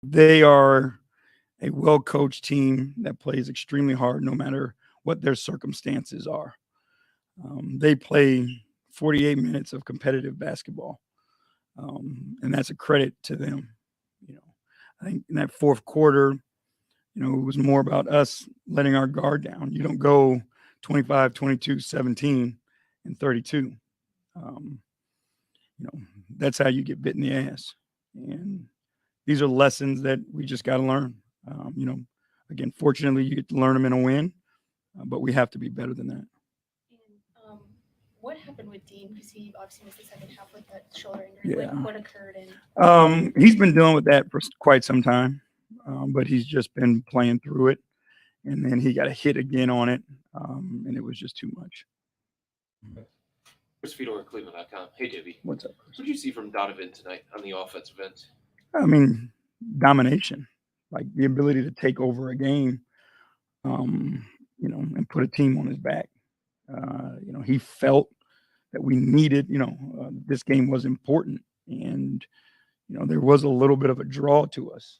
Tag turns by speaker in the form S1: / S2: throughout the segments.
S1: They are a well-coached team that plays extremely hard no matter what their circumstances are. They play 48 minutes of competitive basketball, and that's a credit to them. You know, I think in that fourth quarter, it was more about us letting our guard down. You don't go 25, 22, 17, and 32. Um, you know, that's how you get bit in the ass. And these are lessons that we just got to learn. Again, fortunately, you get to learn them in a win, but we have to be better than that.
S2: And what happened with Dean? Because he obviously missed the second half with that shoulder injury.
S1: Yeah.
S2: Like, what occurred? And
S1: He's been dealing with that for quite some time, but he's just been playing through it. And then he got a hit again on it, and it was just too much.
S3: Chris Fedor, Cleveland.com. Hey, Davey.
S1: What's up?
S3: What did you see from Donovan tonight on the offensive end?
S1: I mean, domination, like the ability to take over a game, and put a team on his back. He felt that we needed, this game was important. And, there was a little bit of a draw to us.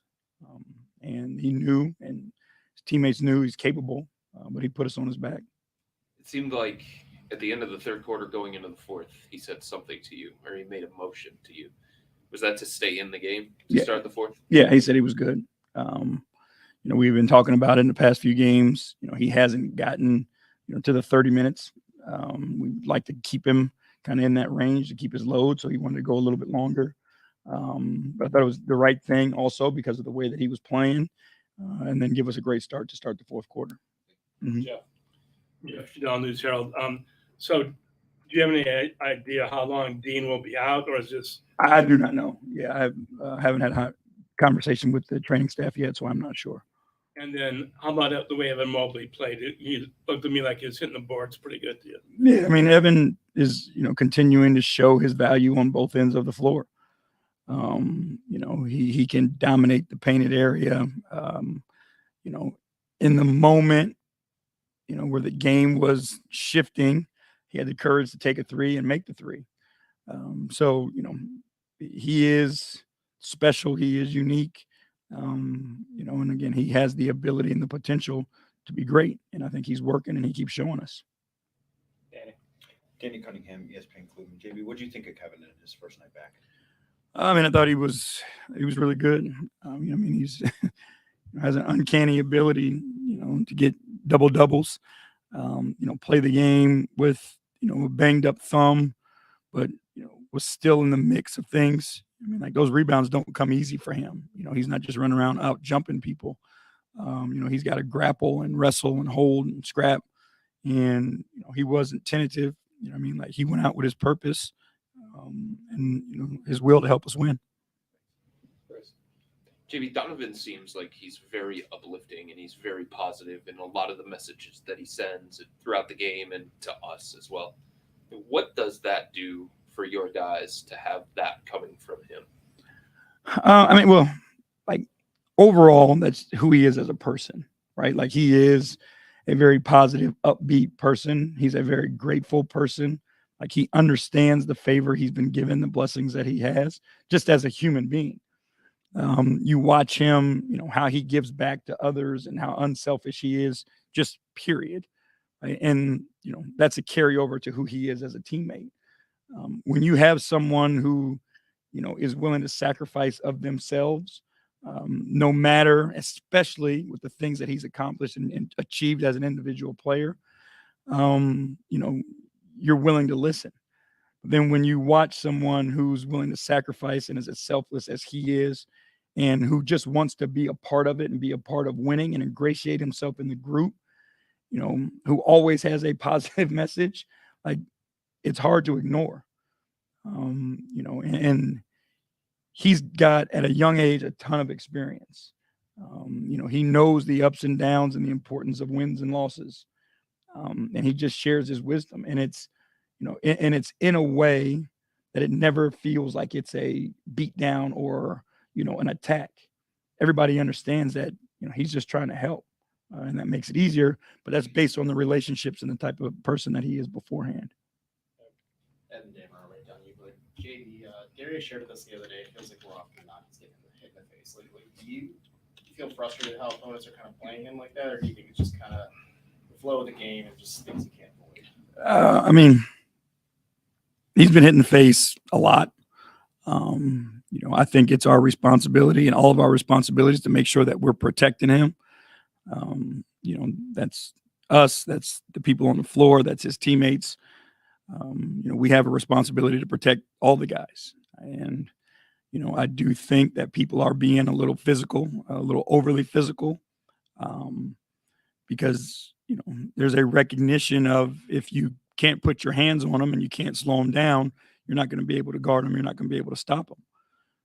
S1: And he knew, and his teammates knew he's capable, but he put us on his back.
S3: It seemed like at the end of the third quarter going into the fourth, he said something to you, or he made a motion to you. Was that to stay in the game to start the fourth?
S1: Yeah, he said he was good. We've been talking about it in the past few games. He hasn't gotten, to the 30 minutes. We'd like to keep him kind of in that range to keep his load. So he wanted to go a little bit longer. But I thought it was the right thing also because of the way that he was playing, and then give us a great start to start the fourth quarter.
S4: Mm-hmm. Jeff, News Herald. So do you have any idea how long Dean will be out, or is this?
S1: I do not know. Yeah, I haven't had a conversation with the training staff yet, so I'm not sure.
S4: And then how about the way Evan Mobley played? He looked to me like he was hitting the boards pretty good.
S1: Yeah, I mean, Evan is, continuing to show his value on both ends of the floor. He can dominate the painted area. In the moment, where the game was shifting, he had the courage to take a three and make the three. He is special. He is unique. And again, he has the ability and the potential to be great. And I think he's working and he keeps showing us.
S5: Danny Cunningham, ESPN Cleveland. JB, what do you think of Kevin in his first night back?
S1: I thought he was really good. He's has an uncanny ability, to get double doubles. Play the game with, a banged up thumb, but was still in the mix of things. Those rebounds don't come easy for him. He's not just running around out jumping people. He's got to grapple and wrestle and hold and scrap. And he wasn't tentative. He went out with his purpose. And his will to help us win.
S3: JB, Donovan seems like he's very uplifting and he's very positive in a lot of the messages that he sends throughout the game and to us as well. What does that do for your guys to have that coming from him?
S1: Overall, that's who he is as a person, right? He is a very positive, upbeat person. He's a very grateful person. He understands the favor he's been given, the blessings that he has, just as a human being. You watch him, how he gives back to others and how unselfish he is, just period. Right? And, that's a carryover to who he is as a teammate. When you have someone who, is willing to sacrifice of themselves, no matter, especially with the things that he's accomplished and achieved as an individual player, you're willing to listen. But then when you watch someone who's willing to sacrifice and is as selfless as he is, and who just wants to be a part of it and be a part of winning and ingratiate himself in the group, who always has a positive message, it's hard to ignore. And he's got at a young age a ton of experience. He knows the ups and downs and the importance of wins and losses. And he just shares his wisdom, and it's in a way that it never feels like it's a beat down or, an attack. Everybody understands that, he's just trying to help, and that makes it easier, but that's based on the relationships and the type of person that he is beforehand.
S6: And Dave, right down you, but JD, Darius shared with us the other day, it feels like more often than not he's getting hit in the face. face lately. Do you feel frustrated how opponents are kind of playing him like that, or do you think it's just kind of the flow of the game and just things he can't avoid?
S1: I mean, he's been hit in the face a lot. I think it's our responsibility and all of our responsibilities to make sure that we're protecting him. That's us, that's the people on the floor, that's his teammates. We have a responsibility to protect all the guys. And, I do think that people are being a little physical, a little overly physical, because, there's a recognition of if you can't put your hands on them and you can't slow them down, you're not going to be able to guard them. You're not going to be able to stop them.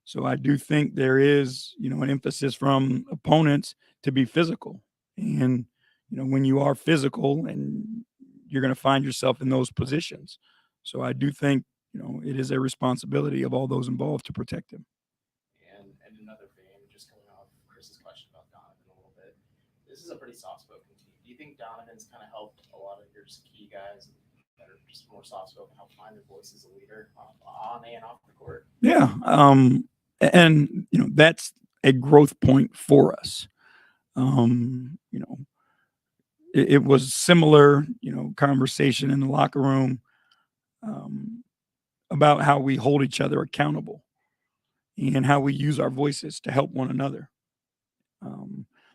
S1: So I do think there is, an emphasis from opponents to be physical. And, when you are physical, and you're going to find yourself in those positions. So I do think, it is a responsibility of all those involved to protect him.
S6: And another vein, just coming off Chris's question about Donovan a little bit. This is a pretty soft-spoken team. Do you think Donovan's kind of helped a lot of your key guys that are just more soft-spoken help find their voice as a leader on and off the court?
S1: Yeah. And that's a growth point for us. It was similar, conversation in the locker room about how we hold each other accountable and how we use our voices to help one another.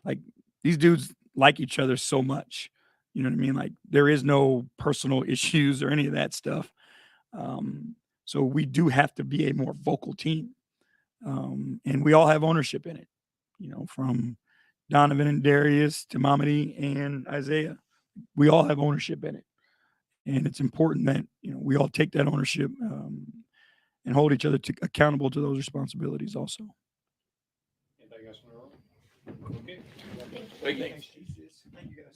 S1: Like, these dudes like each other so much, you know what I mean? Like, there is no personal issues or any of that stuff. So we do have to be a more vocal team. And we all have ownership in it, from Donovan and Darius to Mamadi and Isaiah. We all have ownership in it. And it's important that, we all take that ownership and hold each other accountable to those responsibilities also.
S6: Anybody else want to roll? Okay.
S3: Thank you.
S1: Thank you, guys.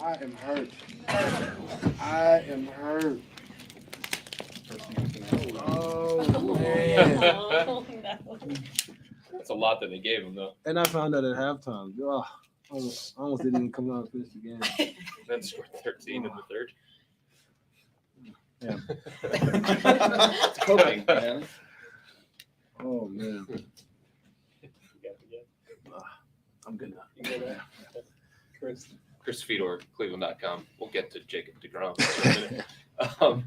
S7: I am hurt. I am hurt. Oh, man.
S2: Oh, no.
S3: That's a lot that they gave him, though.
S7: And I found out at halftime. Oh, I almost didn't even come out and finish the game.
S3: Then scored 13 in the third.
S7: Yeah.
S5: It's coping, man.
S7: Oh, man. I'm good now.
S3: Chris Fedor, Cleveland.com. We'll get to Jacob deGrom in a minute.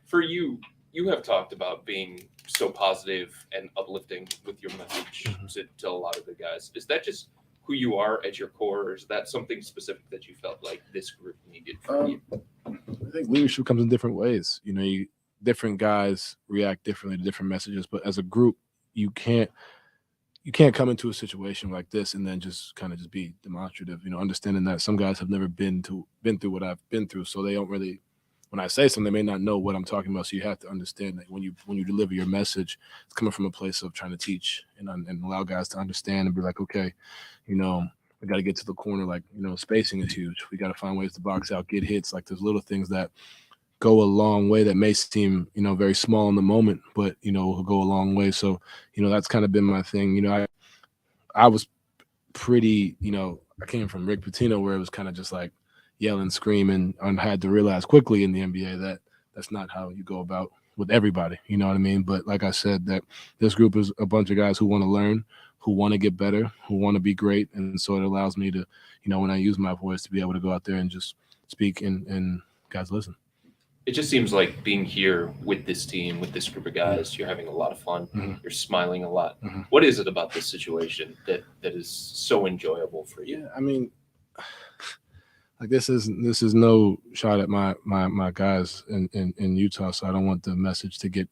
S3: For you, you have talked about being so positive and uplifting with your message to a lot of the guys. Is that just who you are at your core, or is that something specific that you felt like this group needed from you?
S8: I think leadership comes in different ways. Different guys react differently to different messages, but as a group, you can't come into a situation like this and then just kind of just be demonstrative. Understanding that some guys have never been through what I've been through, so they don't really. When I say something, they may not know what I'm talking about. So you have to understand that when you deliver your message, it's coming from a place of trying to teach and allow guys to understand and be like, okay, we got to get to the corner. Like, spacing is huge. We got to find ways to box out, get hits. Like, there's little things that go a long way that may seem, very small in the moment, but, will go a long way. So, that's kind of been my thing. I was pretty, I came from Rick Pitino where it was kind of just like yelling, screaming, and had to realize quickly in the NBA that that's not how you go about with everybody. You know what I mean? But like I said, that this group is a bunch of guys who want to learn, who want to get better, who want to be great. And so it allows me to, when I use my voice, to be able to go out there and just speak and guys listen.
S3: It just seems like being here with this team, with this group of guys, you're having a lot of fun.
S8: Mm-hmm.
S3: You're smiling a lot.
S8: Mm-hmm.
S3: What is it about this situation that is so enjoyable for you?
S8: Yeah, I mean, like this is no shot at my guys in Utah, so I don't want the message to get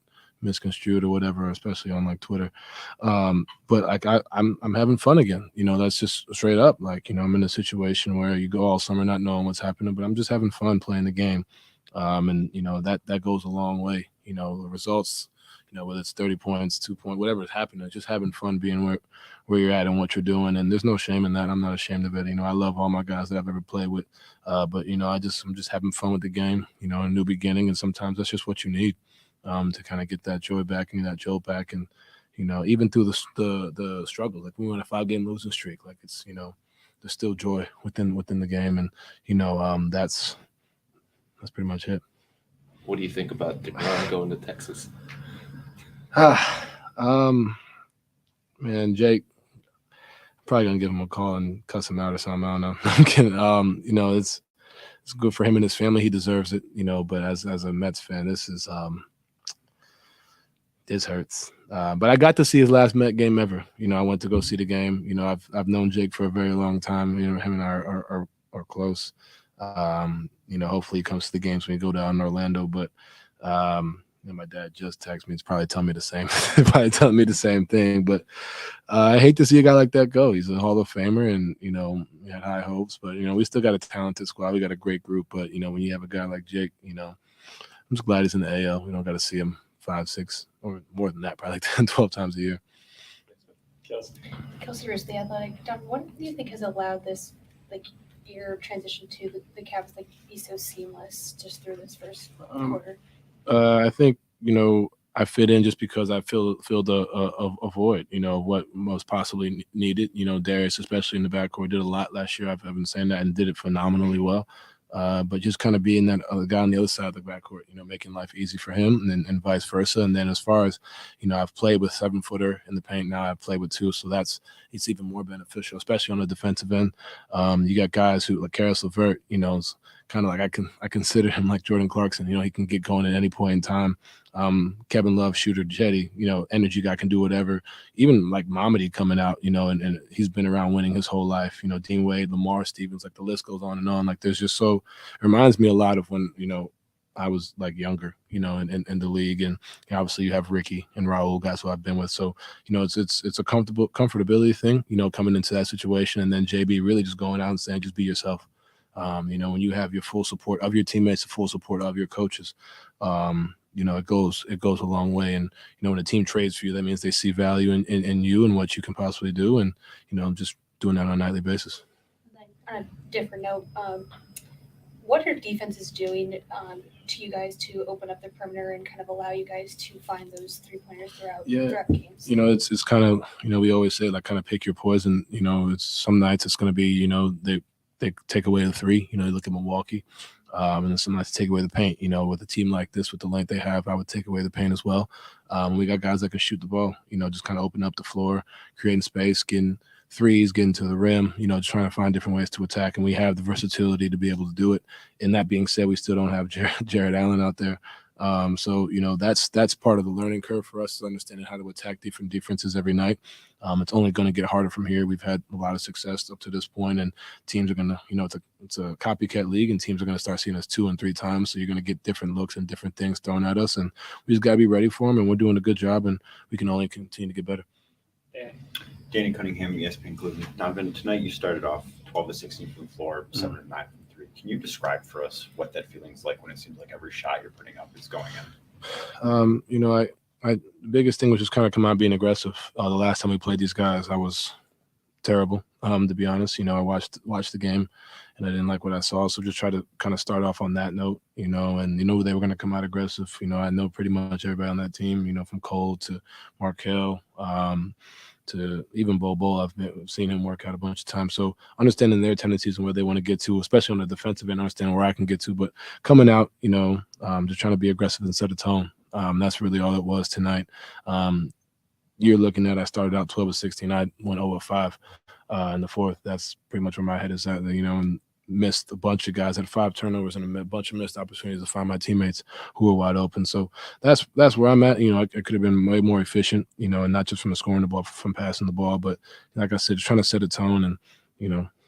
S8: misconstrued or whatever, especially on like Twitter. But like I'm having fun again. That's just straight up. Like, I'm in a situation where you go all summer not knowing what's happening, but I'm just having fun playing the game. And that goes a long way. The results, whether it's 30 points, 2 points, whatever is happening, just having fun being where you're at and what you're doing. And there's no shame in that. I'm not ashamed of it. I love all my guys that I've ever played with. But I'm just having fun with the game, a new beginning. And sometimes that's just what you need to kind of get that joy back and that jolt back. And, even through the struggle, like we went a 5-game losing streak, like it's, there's still joy within the game. And, that's pretty much it.
S3: What do you think about Durant going to Texas?
S8: Man, Jake, probably gonna give him a call and cuss him out or something. I don't know. I'm kidding. It's good for him and his family. He deserves it. But as a Mets fan, this hurts. But I got to see his last Met game ever. I went to go see the game. I've known Jake for a very long time. Him and I are close. Hopefully he comes to the games when we go down in Orlando. But my dad just texted me. He's probably telling me the same thing. But I hate to see a guy like that go. He's a Hall of Famer, and we had high hopes. But we still got a talented squad. We got a great group. But when you have a guy like Jake, I'm just glad he's in the AL. We don't got to see him 5, 6, or more than that, probably 10, 12 times a year.
S2: Kelsey Rose, The Athletic. Don, what do you think has allowed this, your transition to the Cavs, be so seamless just through this first quarter?
S8: I think, I fit in just because I filled a void, what most possibly needed. Darius, especially in the backcourt, did a lot last year. I've been saying that, and did it phenomenally well. But just kind of being that other guy on the other side of the backcourt, making life easy for him, and vice versa. And then as far as, I've played with 7-footer in the paint. Now I've played with 2, so it's even more beneficial, especially on the defensive end. You got guys who, like Karis LeVert, is kind of like I consider him like Jordan Clarkson. He can get going at any point in time. Kevin Love, shooter, Jetty, energy guy, can do whatever. Even like Mamadi coming out, and he's been around winning his whole life. Dean Wade, Lamar Stevens, like the list goes on and on. Like there's just it reminds me a lot of when, I was like younger, in the league. And obviously you have Ricky and Raul, guys who I've been with. So, it's a comfortability thing, coming into that situation. And then JB really just going out and saying, just be yourself. When you have your full support of your teammates, the full support of your coaches, it goes a long way. And, when a team trades for you, that means they see value in you and what you can possibly do. And, just doing that on a nightly basis.
S2: On a different note, what are defenses doing to you guys to open up the perimeter and kind of allow you guys to find those 3-pointers throughout games?
S8: It's kind of, we always say, like, kind of pick your poison. It's some nights it's going to be, they take away the 3, you look at Milwaukee. And then some nights take away the paint. With a team like this, with the length they have, I would take away the paint as well. We got guys that can shoot the ball, just kind of open up the floor, creating space, getting threes, getting to the rim, just trying to find different ways to attack. And we have the versatility to be able to do it. And that being said, we still don't have Jared Allen out there. So, that's part of the learning curve for us, is understanding how to attack different defenses every night. It's only going to get harder from here. We've had a lot of success up to this point, and teams are going to, it's a copycat league, and teams are going to start seeing us 2 and 3 times. So you're going to get different looks and different things thrown at us, and we just got to be ready for them. And we're doing a good job, and we can only continue to get better.
S5: Danny Cunningham, ESPN Cleveland. Donovan, tonight you started off 12 to 16 from the floor, 7 to 9 from 3. Can you describe for us what that feeling's like when it seems like every shot you're putting up is going in?
S8: The biggest thing was just kind of come out being aggressive. The last time we played these guys, I was terrible, to be honest. I watched the game, and I didn't like what I saw. So just try to kind of start off on that note, and they were going to come out aggressive. I know pretty much everybody on that team, from Cole to Markelle, to even Bobo. I've seen him work out a bunch of times. So understanding their tendencies and where they want to get to, especially on the defensive end, understanding where I can get to. But coming out, just trying to be aggressive and set a tone. That's really all it was tonight. You're looking at, I started out 12 of 16. I went 0 of 5 in the fourth. That's pretty much where my head is at, and missed a bunch of guys, had 5 turnovers and a bunch of missed opportunities to find my teammates who were wide open. So that's where I'm at. I could have been way more efficient, and not just from the scoring the ball, from passing the ball. But like I said, just trying to set a tone and,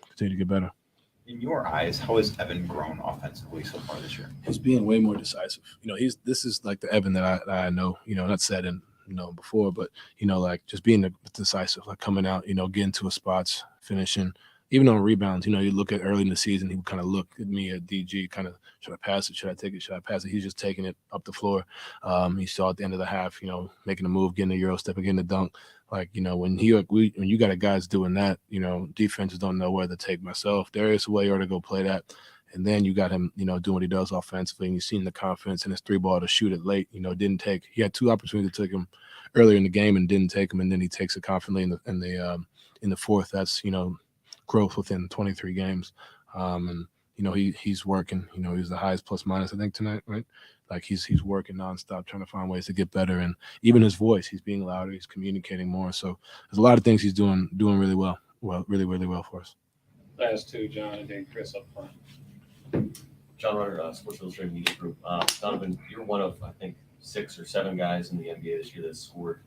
S8: continue to get better.
S5: In your eyes, how has Evan grown offensively so far this year?
S8: He's being way more decisive. This is like the Evan that I know. Not said and before, but like just being decisive, like coming out, getting to his spots, finishing. Even on rebounds, you look at early in the season, he would kind of look at me at DG, kind of, should I pass it? Should I take it? Should I pass it? He's just taking it up the floor. He saw at the end of the half, making a move, getting a Euro step, getting a dunk. Like, when you got guys doing that, defenses don't know where to take myself. Darius Wayer to go play that. And then you got him, doing what he does offensively, and you've seen the confidence in his 3-ball to shoot it late. Didn't take. He had 2 opportunities to take him earlier in the game and didn't take him, and then he takes it confidently in the fourth. That's growth within 23 games. And he's working. He's the highest plus minus I think tonight, right? Like he's working nonstop, trying to find ways to get better, and even his voice, he's being louder, he's communicating more. So there's a lot of things he's doing really well, really well for us.
S9: Last 2, John, and then Chris up front.
S10: John Runner, Sports Illustrated Media Group. Donovan, you're one of, I think, 6 or 7 guys in the NBA this year that scored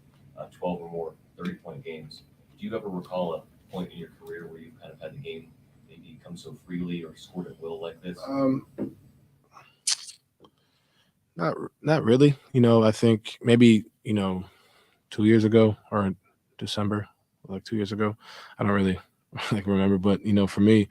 S10: 12 or more 30-point games. Do you ever recall a point in your career where you kind of had the game maybe come so freely or scored at will like this?
S8: Not really. I think maybe 2 years ago or December, like 2 years ago. I don't really remember, but for me,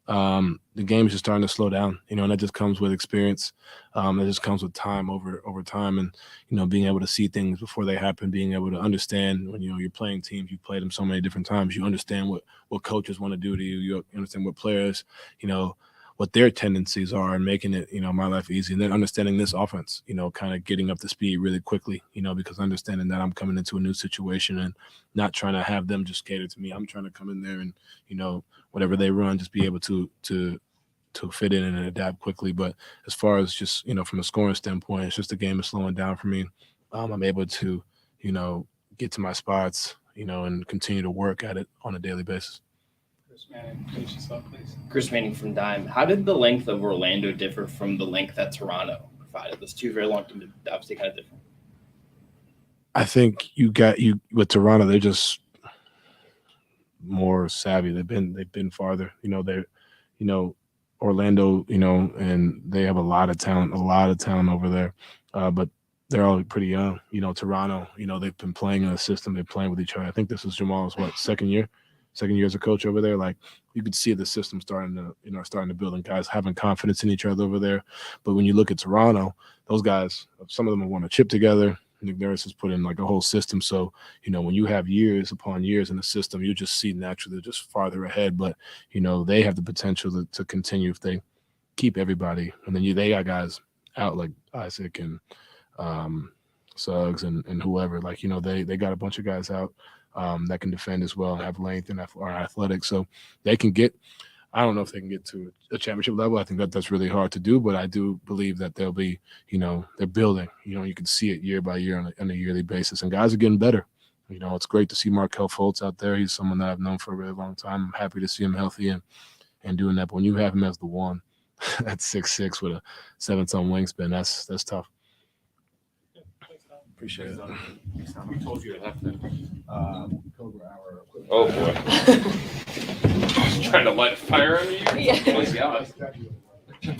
S8: the game is just starting to slow down, and that just comes with experience. That just comes with time over time, and being able to see things before they happen, being able to understand when you're playing teams, you played them so many different times, you understand what coaches want to do to you, you understand what players, what their tendencies are, and making it my life easy, and then understanding this offense, kind of getting up to speed really quickly, because understanding that I'm coming into a new situation and not trying to have them just cater to me. I'm trying to come in there and whatever they run, just be able to fit in and adapt quickly. But as far as just from a scoring standpoint, it's just the game is slowing down for me. I'm able to get to my spots, and continue to work at it on a daily basis.
S9: Chris Manning, finish this up, please.
S11: Chris Manning from Dime. How did the length of Orlando differ from the length that Toronto provided? Those 2 very long teams, obviously kind of different.
S8: I think you with Toronto, they're just more savvy. They've been farther. They're Orlando, and they have a lot of talent over there. But they're all pretty young. Toronto, they've been playing in a system. They're playing with each other. I think this is Jamal's second year as a coach over there. Like you could see the system starting to build and guys having confidence in each other over there. But when you look at Toronto, those guys, some of them have won a chip together. Nick Nurse has put in like a whole system. So, when you have years upon years in the system, you just see naturally just farther ahead. But, they have the potential to continue if they keep everybody. And then they got guys out like Isaac and Suggs and whoever. Like, they got a bunch of guys out that can defend as well and have length and are athletic. So they can get – I don't know if they can get to a championship level. I think that's really hard to do, but I do believe that they'll be, they're building. You can see it year by year on a yearly basis, and guys are getting better. It's great to see Markelle Fultz out there. He's someone that I've known for a really long time. I'm happy to see him healthy and doing that. But when you have him as the one at 6'6" with a 7-ton wingspan, that's tough. Appreciate it.
S3: We told you to have that.
S7: Cobra Hour.
S3: Oh boy. Just trying to light a fire under you.
S2: Yeah.
S3: Yeah.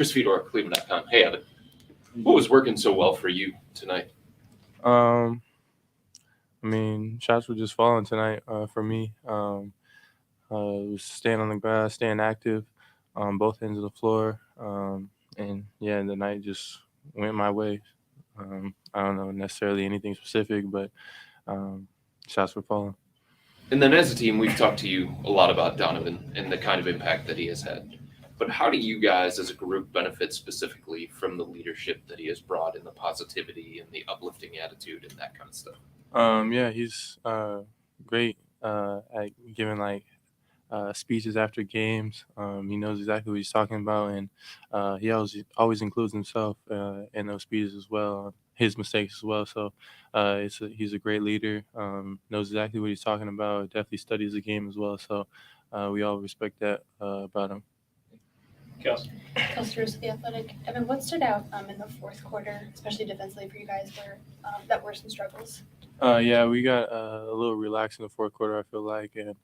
S3: Chris Fedor, Cleveland.com. Hey, Evan. What was working so well for you tonight?
S12: I mean, shots were just falling tonight for me. Was staying on the grass, staying active on both ends of the floor. And yeah, the night just went my way. I don't know necessarily anything specific, but shots were falling.
S3: And then as a team, we've talked to you a lot about Donovan and the kind of impact that he has had. But how do you guys as a group benefit specifically from the leadership that he has brought and the positivity and the uplifting attitude and that kind of stuff?
S12: Yeah, he's great at giving speeches after games. He knows exactly what he's talking about, and he always includes himself in those speeches as well, his mistakes as well. So he's a great leader. Knows exactly what he's talking about. Definitely studies the game as well. So we all respect that about him.
S2: Kelsey with The Athletic. Evan, what stood out in the fourth quarter, especially defensively for you guys, that were some struggles?
S12: Yeah, we got a little relaxed in the fourth quarter, I feel like, and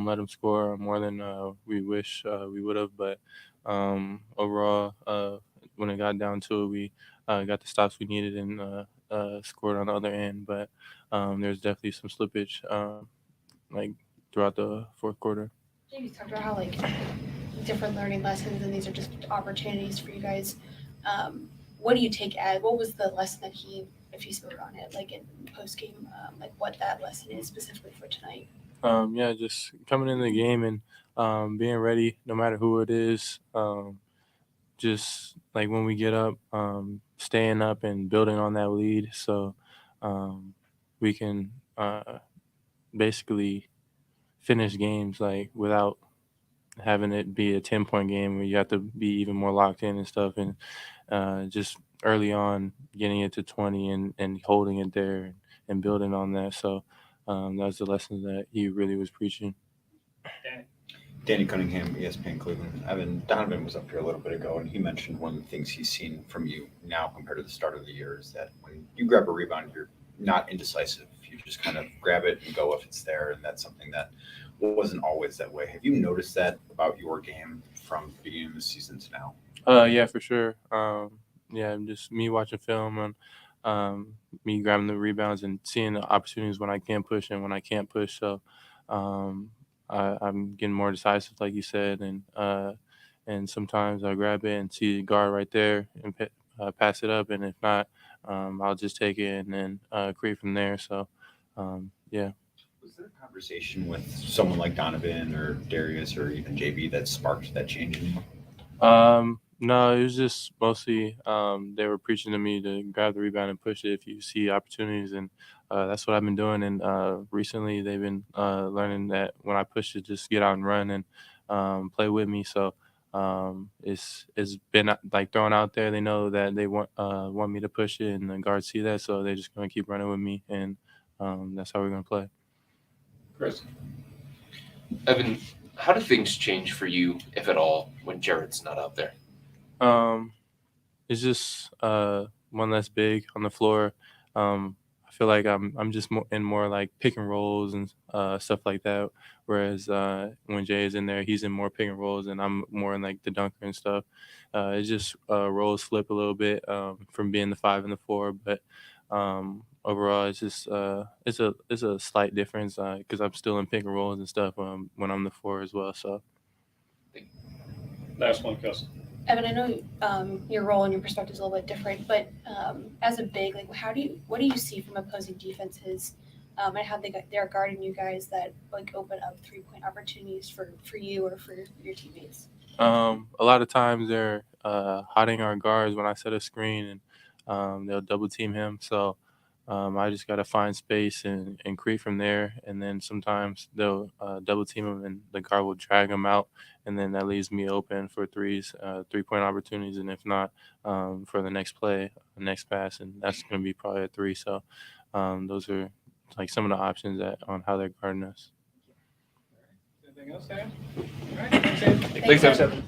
S12: let them score more than we wish we would have. But overall, when it got down to it, we got the stops we needed and scored on the other end. But there's definitely some slippage throughout the fourth quarter.
S2: You talked about how different learning lessons, and these are just opportunities for you guys. What do you take as? What was the lesson that if he spoke on it, in post game, what that lesson is specifically for tonight?
S12: Yeah, just coming in the game and being ready, no matter who it is. Just when we get up, staying up and building on that lead, so we can basically finish games without having it be a 10-point game where you have to be even more locked in and stuff, and just early on getting it to 20 and holding it there and building on that. So that was the lesson that he really was preaching.
S5: Danny Cunningham, ESPN Cleveland. Donovan was up here a little bit ago, and he mentioned one of the things he's seen from you now compared to the start of the year is that when you grab a rebound, you're not indecisive. You just kind of grab it and go if it's there, and that's something that wasn't always that way. Have you noticed that about your game from the beginning of the season to now?
S12: Yeah, for sure. Yeah, just me watching film and me grabbing the rebounds and seeing the opportunities when I can push and when I can't push. So I'm getting more decisive, like you said, and sometimes I grab it and see the guard right there and pass it up, and if not, I'll just take it and then create from there. So yeah.
S5: Was there a conversation with someone like Donovan or Darius or even JB that sparked that change in you?
S12: No, it was just mostly they were preaching to me to grab the rebound and push it if you see opportunities, and that's what I've been doing. And recently they've been learning that when I push it, just get out and run and play with me. So it's been thrown out there. They know that they want me to push it, and the guards see that, so they're just going to keep running with me, and that's how we're going to play.
S3: Chris. Evan, how do things change for you, if at all, when Jared's not out there?
S12: It's just one less big on the floor. I feel like I'm just more pick and rolls and stuff like that. Whereas when Jay is in there, he's in more pick and rolls, and I'm more in the dunker and stuff. It's just roles flip a little bit from being the 5 and the 4, but overall it's just it's a slight difference because I'm still in pick and rolls and stuff when I'm the 4 as well. So
S9: last one, Kelsey.
S2: Evan, I know your role and your perspective is a little bit different, but as a big, what do you see from opposing defenses and how they're guarding you guys that open up 3-point opportunities for you or for your teammates?
S12: A lot of times they're hiding our guards when I set a screen, and they'll double team him. So I just got to find space and create from there. And then sometimes they'll double team him, and the guard will drag him out, and then that leaves me open for 3-point opportunities. And if not, for the next play, the next pass, and that's going to be probably a 3. So those are some of the options on how they're guarding us.
S9: Anything else, Dan? All right. Thanks, Ed.
S3: Thanks, Evan.